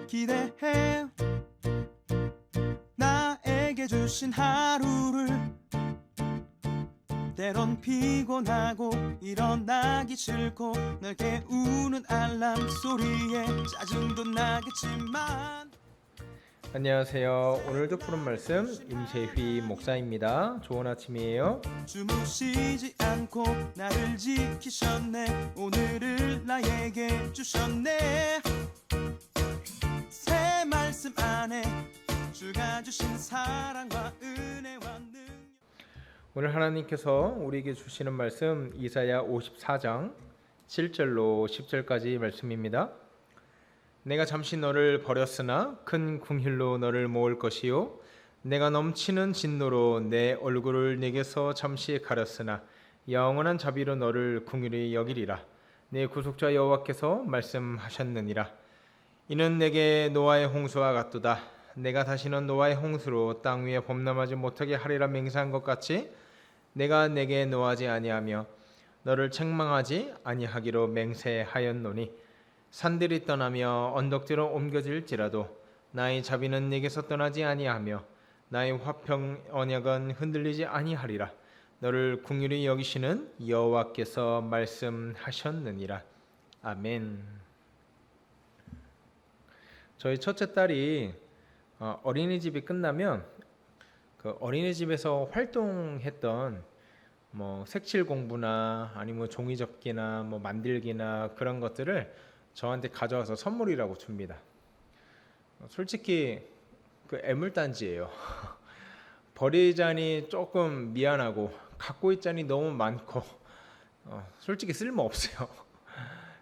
기대해 나에게 주신 하루를 때론 피곤하고 일어나기 싫고 널 깨우는 알람 소리에 짜증도 나겠지만 안녕하세요. 오늘도 푸른 말씀 임세휘 목사입니다. 좋은 아침이에요. 주무시지 않고 나를 지키셨네. 오늘을 나에게 주셨네. 새 말씀 안에 주가 주신 사랑과 은혜와 능력. 오늘 하나님께서 우리에게 주시는 말씀 이사야 54장 7절로 10절까지 말씀입니다. 내가 잠시 너를 버렸으나 큰 궁휼로 너를 모을 것이요 내가 넘치는 진노로 내 얼굴을 내게서 잠시 가렸으나 영원한 자비로 너를 궁휼히 여기리라. 내 구속자 여호와께서 말씀하셨느니라. 이는 내게 노아의 홍수와 같도다. 내가 다시는 노아의 홍수로 땅 위에 범람하지 못하게 하리라 맹세한 것 같이 내가 내게 노하지 아니하며 너를 책망하지 아니하기로 맹세하였노니 산들이 떠나며 언덕들은 옮겨질지라도 나의 자비는 내게서 떠나지 아니하며 나의 화평 언약은 흔들리지 아니하리라. 너를 긍휼히 여기시는 여호와께서 말씀하셨느니라. 아멘. 저희 첫째 딸이 어린이집이 끝나면 그 어린이집에서 활동했던 색칠 공부나 아니면 종이접기나 만들기나 그런 것들을 저한테 가져와서 선물이라고 줍니다. 솔직히 그 애물단지예요. 버리자니 조금 미안하고 갖고 있자니 너무 많고 솔직히 쓸모 없어요.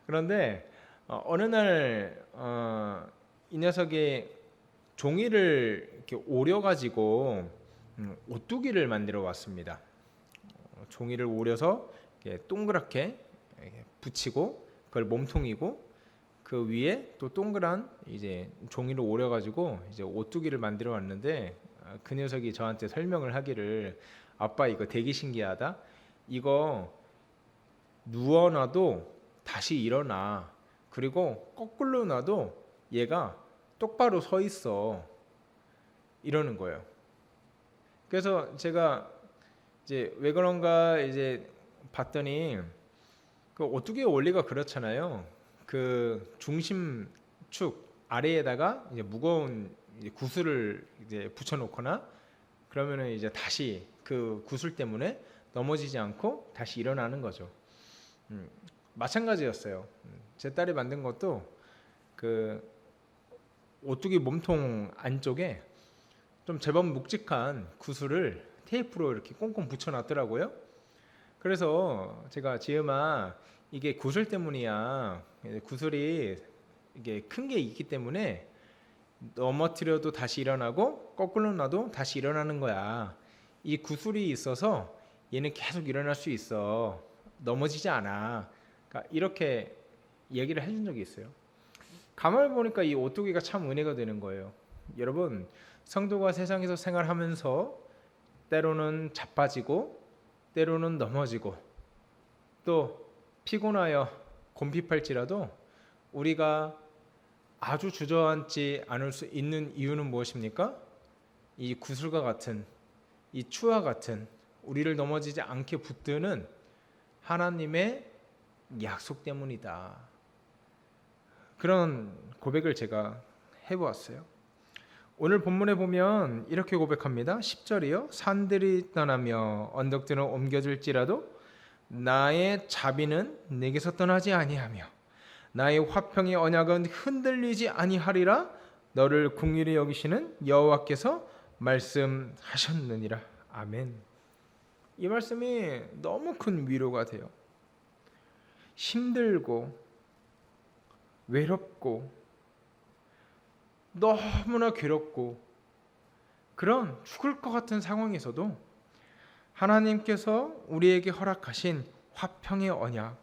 그런데 어느 날 이 녀석이 종이를 이렇게 오려가지고 오뚜기를 만들어 왔습니다. 종이를 오려서 이렇게 동그랗게 이렇게 붙이고 그걸 몸통이고 그 위에 또 동그란 이제 종이를 오려가지고 이제 오뚜기를 만들어 왔는데 그 녀석이 저한테 설명을 하기를 아빠 이거 되게 신기하다. 이거 누워놔도 다시 일어나. 그리고 거꾸로 놔도 얘가 똑바로 서 있어. 이러는 거예요. 그래서 제가 이제 왜 그런가 이제 봤더니 그 오뚜기의 원리가 그렇잖아요. 그 중심축 아래에다가 이제 무거운 이제 구슬을 이제 붙여놓거나 그러면은 이제 다시 그 구슬 때문에 넘어지지 않고 다시 일어나는 거죠. 마찬가지였어요. 제 딸이 만든 것도 그 오뚜기 몸통 안쪽에 좀 제법 묵직한 구슬을 테이프로 이렇게 꽁꽁 붙여놨더라고요. 그래서 제가 지음아 이게 구슬 때문이야. 구슬이 이게 큰 게 있기 때문에 넘어뜨려도 다시 일어나고 거꾸로 놔도 다시 일어나는 거야. 이 구슬이 있어서 얘는 계속 일어날 수 있어. 넘어지지 않아. 그러니까 이렇게 얘기를 해준 적이 있어요. 가만히 보니까 이 오뚜기가 참 은혜가 되는 거예요. 여러분, 성도가 세상에서 생활하면서 때로는 자빠지고 때로는 넘어지고 또 피곤하여 곰핍할지라도 우리가 아주 주저앉지 않을 수 있는 이유는 무엇입니까? 이 구슬과 같은 이 추와 같은 우리를 넘어지지 않게 붙드는 하나님의 약속 때문이다. 그런 고백을 제가 해보았어요. 오늘 본문에 보면 이렇게 고백합니다. 10절이요. 산들이 떠나며 언덕들은 옮겨질지라도 나의 자비는 내게서 떠나지 아니하며 나의 화평의 언약은 흔들리지 아니하리라. 너를 긍휼히 여기시는 여호와께서 말씀하셨느니라. 아멘. 이 말씀이 너무 큰 위로가 돼요. 힘들고 외롭고 너무나 괴롭고 그런 죽을 것 같은 상황에서도 하나님께서 우리에게 허락하신 화평의 언약,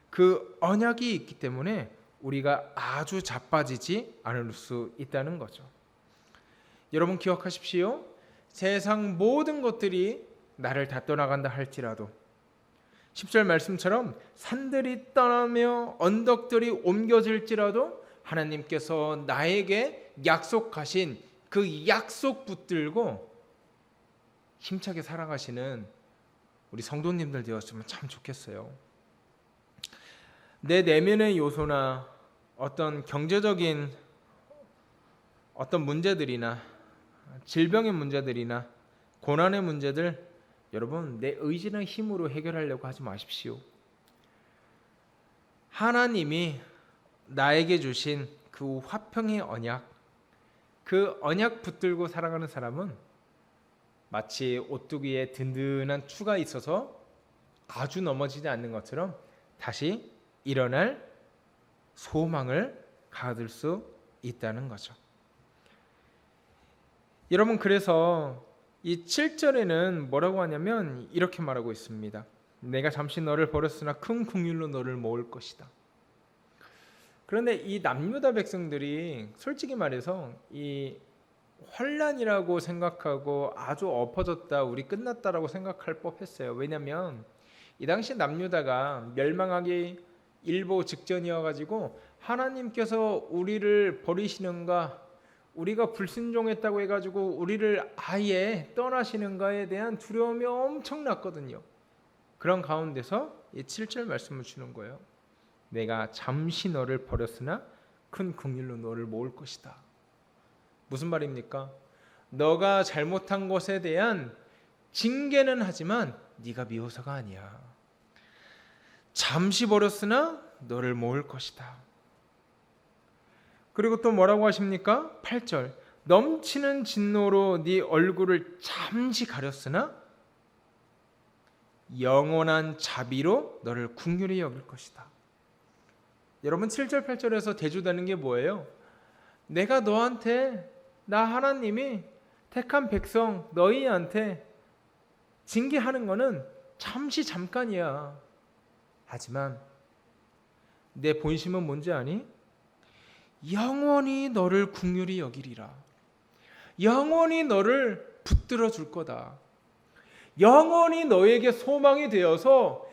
그 언약이 있기 때문에 우리가 아주 자빠지지 않을 수 있다는 거죠. 여러분 기억하십시오. 세상 모든 것들이 나를 다 떠나간다 할지라도 10절 말씀처럼 산들이 떠나며 언덕들이 옮겨질지라도 하나님께서 나에게 약속하신 그 약속 붙들고 힘차게 살아가시는 우리 성도님들 되었으면 참 좋겠어요. 내 내면의 요소나 어떤 경제적인 어떤 문제들이나 질병의 문제들이나 고난의 문제들, 여러분 내 의지나 힘으로 해결하려고 하지 마십시오. 하나님이 나에게 주신 그 화평의 언약, 그 언약 붙들고 살아가는 사람은 마치 오뚜기에 든든한 추가 있어서 아주 넘어지지 않는 것처럼 다시 일어날 소망을 가질 수 있다는 거죠. 여러분, 그래서 이 7절에는 뭐라고 하냐면 이렇게 말하고 있습니다. 내가 잠시 너를 버렸으나 큰 긍휼로 너를 모을 것이다. 그런데 이 남유다 백성들이 솔직히 말해서 이 환란이라고 생각하고 아주 엎어졌다, 우리 끝났다라고 생각할 법했어요. 왜냐하면 이 당시 남유다가 멸망하기 일보 직전이어가지고 하나님께서 우리를 버리시는가, 우리가 불순종했다고 해가지고 우리를 아예 떠나시는가에 대한 두려움이 엄청났거든요. 그런 가운데서 이 7절 말씀을 주는 거예요. 내가 잠시 너를 버렸으나 큰 긍휼로 너를 모을 것이다. 무슨 말입니까? 너가 잘못한 것에 대한 징계는 하지만 네가 미워서가 아니야. 잠시 버렸으나 너를 모을 것이다. 그리고 또 뭐라고 하십니까? 8절 넘치는 진노로 네 얼굴을 잠시 가렸으나 영원한 자비로 너를 긍휼히 여길 것이다. 여러분 7절 8절에서 대조되는 게 뭐예요? 내가 너한테, 나 하나님이 택한 백성 너희한테 징계하는 거는 잠시 잠깐이야. 하지만 내 본심은 뭔지 아니? 영원히 너를 긍휼히 여기리라. 영원히 너를 붙들어 줄 거다. 영원히 너에게 소망이 되어서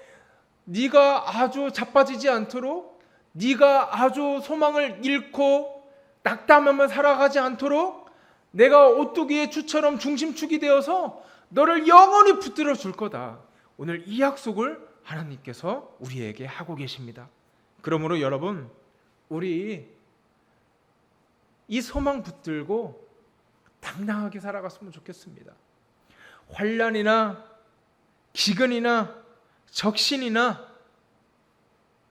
네가 아주 자빠지지 않도록, 네가 아주 소망을 잃고 낙담하며 살아가지 않도록 내가 오뚜기의 추처럼 중심축이 되어서 너를 영원히 붙들어 줄 거다. 오늘 이 약속을 하나님께서 우리에게 하고 계십니다. 그러므로 여러분, 우리 이 소망 붙들고 당당하게 살아갔으면 좋겠습니다. 환난이나 기근이나 적신이나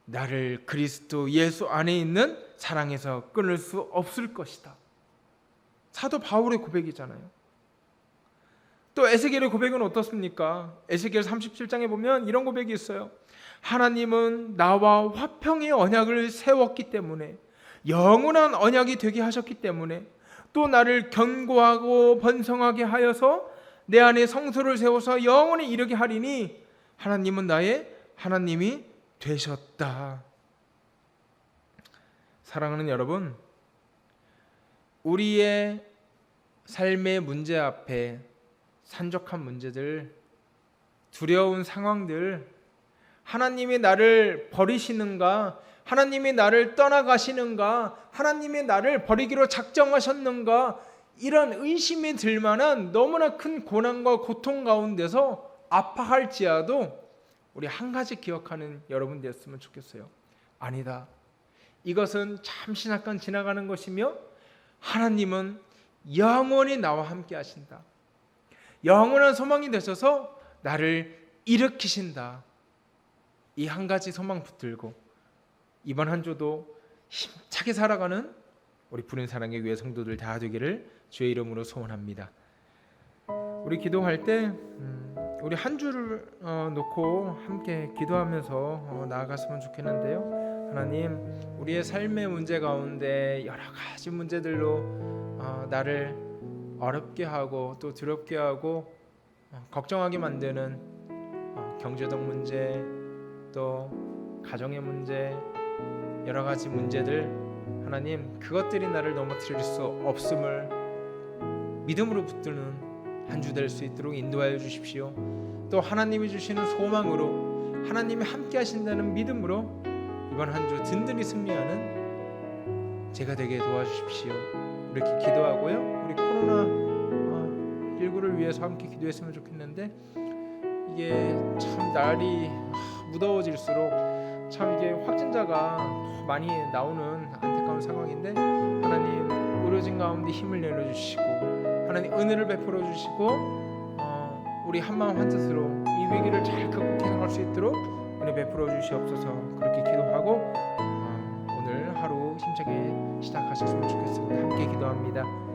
나를 그리스도 예수 안에 있는 사랑에서 끊을 수 없을 것이다. 사도 바울의 고백이잖아요. 또 에스겔의 고백은 어떻습니까? 에스겔 37장에 보면 이런 고백이 있어요. 하나님은 나와 화평의 언약을 세웠기 때문에, 영원한 언약이 되게 하셨기 때문에, 또 나를 견고하고 번성하게 하여서 내 안에 성소를 세워서 영원히 이르게 하리니 하나님은 나의 하나님이 되셨다. 사랑하는 여러분, 우리의 삶의 문제 앞에 산적한 문제들, 두려운 상황들, 하나님이 나를 버리시는가, 하나님이 나를 떠나가시는가, 하나님이 나를 버리기로 작정하셨는가, 이런 의심이 들 만한 너무나 큰 고난과 고통 가운데서 아파할지라도 우리 한 가지 기억하는 여러분 되었으면 좋겠어요. 아니다. 이것은 잠시 잠깐 지나가는 것이며 하나님은 영원히 나와 함께 하신다. 영원한 소망이 되셔서 나를 일으키신다. 이 한 가지 소망 붙들고 이번 한 주도 힘차게 살아가는 우리 부른 사랑의 교회 성도들 다 되기를 주의 이름으로 소원합니다. 우리 기도할 때 우리 한 주를 놓고 함께 기도하면서 나아갔으면 좋겠는데요. 하나님, 우리의 삶의 문제 가운데 여러 가지 문제들로 나를 어렵게 하고 또 두렵게 하고 걱정하게 만드는 경제적 문제, 또 가정의 문제, 여러 가지 문제들, 하나님, 그것들이 나를 넘어뜨릴 수 없음을 믿음으로 붙드는 한 주 될 수 있도록 인도하여 주십시오. 또 하나님이 주시는 소망으로, 하나님이 함께 하신다는 믿음으로 이번 한 주 든든히 승리하는 제가 되게 도와주십시오. 이렇게 기도하고요. 우리 코로나19를 위해서 함께 기도했으면 좋겠는데 이게 참 날이 무더워질수록 참 이게 확진자가 더 많이 나오는 안타까운 상황인데 하나님 의료진 가운데 힘을 내려주시고 하나님 은혜를 베풀어 주시고 우리 한마음 한뜻으로 이 위기를 잘 극복해 나갈 수 있도록 은혜 베풀어 주시옵소서. 그렇게 기도하고 오늘 하루 힘차게 시작하셨으면 좋겠습니다. 함께 기도합니다.